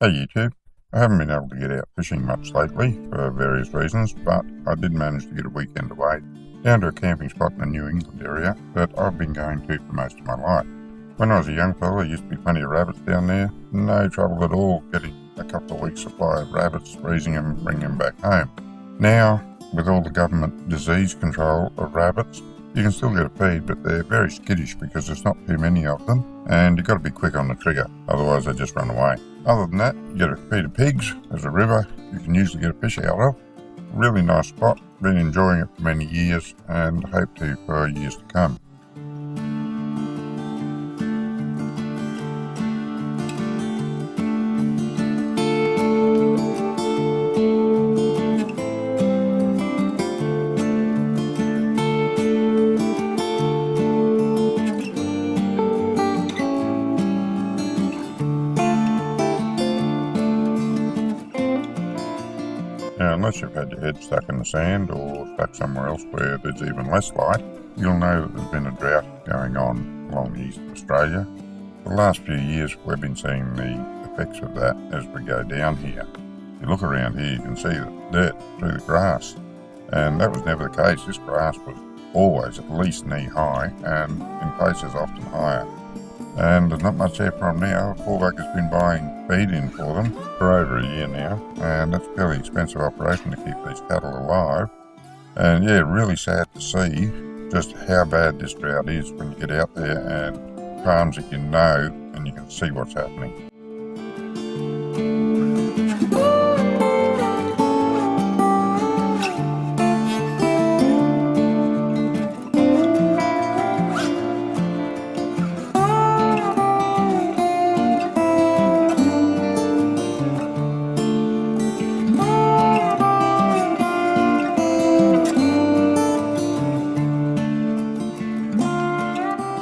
Hey YouTube, I haven't been able to get out fishing much lately for various reasons, but I did manage to get a weekend away down to a camping spot in the New England area that I've been going to for most of my life. When I was a young fella, there used to be plenty of rabbits down there, no trouble at all getting a couple of weeks supply of rabbits, raising them, bringing them back home. Now, with all the government disease control of rabbits, you can still get a feed, but they're very skittish because there's not too many of them, and you've got to be quick on the trigger, otherwise they just run away. Other than that, you get a feed of pigs. There's a river you can usually get a fish out of. Really nice spot, been enjoying it for many years and hope to for years to come. Now, unless you've had your head stuck in the sand or stuck somewhere else where there's even less light, you'll know that there's been a drought going on along the east of Australia. For the last few years, we've been seeing the effects of that as we go down here. If you look around here, you can see the dirt through the grass, and that was never the case. This grass was always at least knee-high, and in places often higher. And there's not much there for them now. Paulback has been buying feed in for them for over a year now, and that's a fairly expensive operation to keep these cattle alive. And yeah, really sad to see just how bad this drought is when you get out there and farms that you know and you can see what's happening.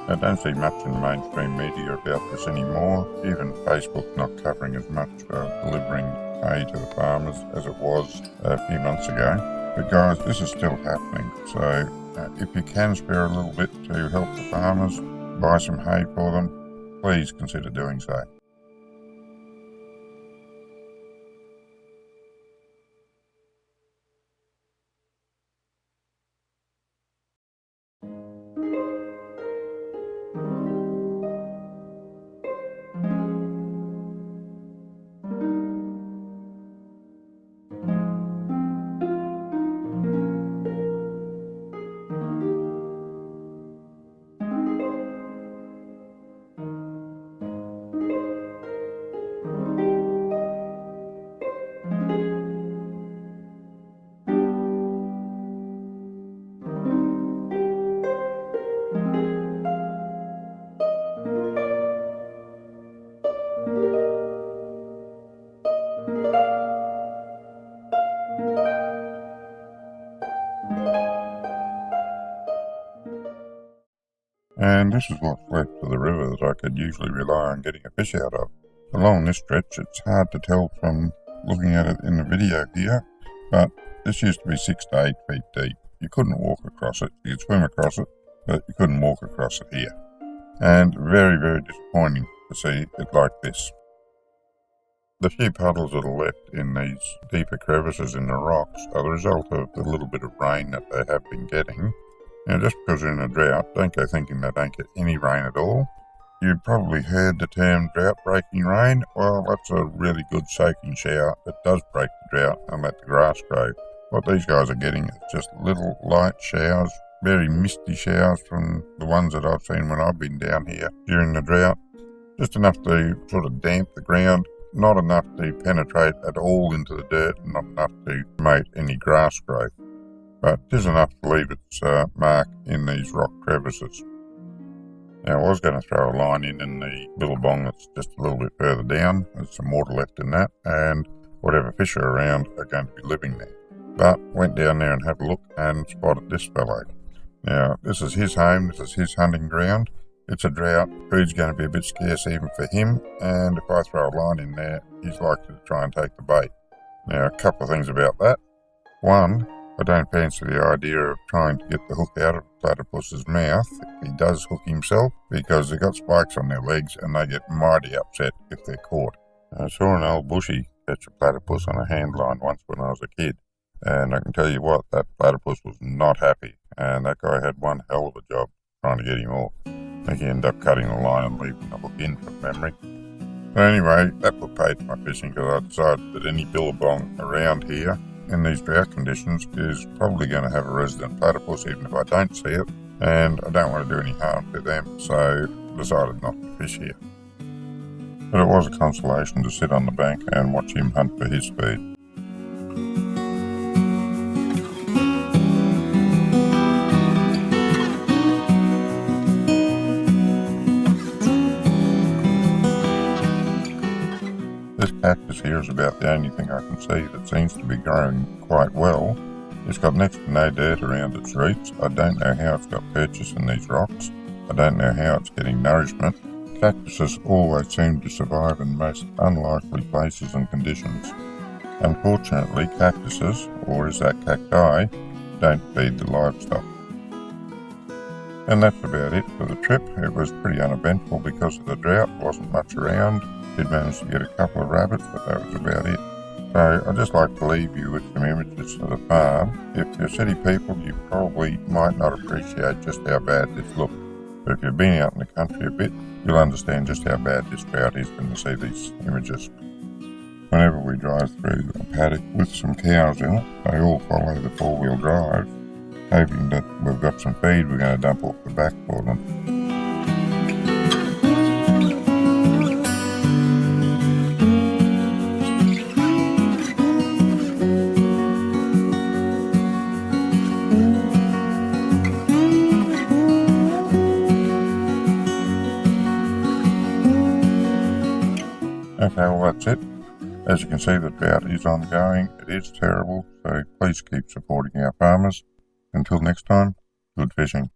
I don't see much in the mainstream media about this anymore. Even Facebook's not covering as much delivering hay to the farmers as it was a few months ago. But guys, this is still happening. So if you can spare a little bit to help the farmers, buy some hay for them, please consider doing so. And this is what's left of the river that I could usually rely on getting a fish out of. Along this stretch, it's hard to tell from looking at it in the video here, but this used to be 6 to 8 feet deep. You couldn't walk across it. You could swim across it, but you couldn't walk across it here. And very, very disappointing to see it like this. The few puddles that are left in these deeper crevices in the rocks are the result of the little bit of rain that they have been getting. Now, just because they're in a drought, don't go thinking they don't get any rain at all. You've probably heard the term drought-breaking rain. Well, that's a really good soaking shower that does break the drought and let the grass grow. What these guys are getting is just little light showers, very misty showers from the ones that I've seen when I've been down here during the drought. Just enough to sort of damp the ground, not enough to penetrate at all into the dirt, and not enough to promote any grass growth. But it is enough to leave its mark in these rock crevices. Now, I was going to throw a line in the billabong that's just a little bit further down. There's some water left in that, and whatever fish are around are going to be living there. But went down there and had a look and spotted this fellow. Now, this is his home, this is his hunting ground. It's a drought, food's going to be a bit scarce even for him, and if I throw a line in there, he's likely to try and take the bait. Now, a couple of things about that. One, I don't fancy the idea of trying to get the hook out of a platypus's mouth if he does hook himself, because they've got spikes on their legs and they get mighty upset if they're caught. I saw an old bushy catch a platypus on a hand line once when I was a kid, and I can tell you what, that platypus was not happy, and that guy had one hell of a job trying to get him off. I think he ended up cutting the line and leaving the hook in from memory. But anyway, that put paid to my fishing because I decided that any billabong around here in these drought conditions is probably going to have a resident platypus even if I don't see it, and I don't want to do any harm to them, so I decided not to fish here. But it was a consolation to sit on the bank and watch him hunt for his feed. This cactus here is about the only thing I can see that seems to be growing quite well. It's got next to no dirt around its roots. I don't know how it's got purchase in these rocks. I don't know how it's getting nourishment. Cactuses always seem to survive in most unlikely places and conditions. Unfortunately, cactuses, or is that cacti, don't feed the livestock. And that's about it for the trip. It was pretty uneventful because of the drought, wasn't much around. Did manage to get a couple of rabbits, but that was about it. So I'd just like to leave you with some images of the farm. If you're city people, you probably might not appreciate just how bad this looks. But if you've been out in the country a bit, you'll understand just how bad this drought is when you see these images. Whenever we drive through a paddock with some cows in it, they all follow the four-wheel drive, hoping that we've got some feed we're going to dump off the back for them. Okay, well that's it. As you can see, the drought is ongoing. It is terrible, so please keep supporting our farmers. Until next time, good fishing.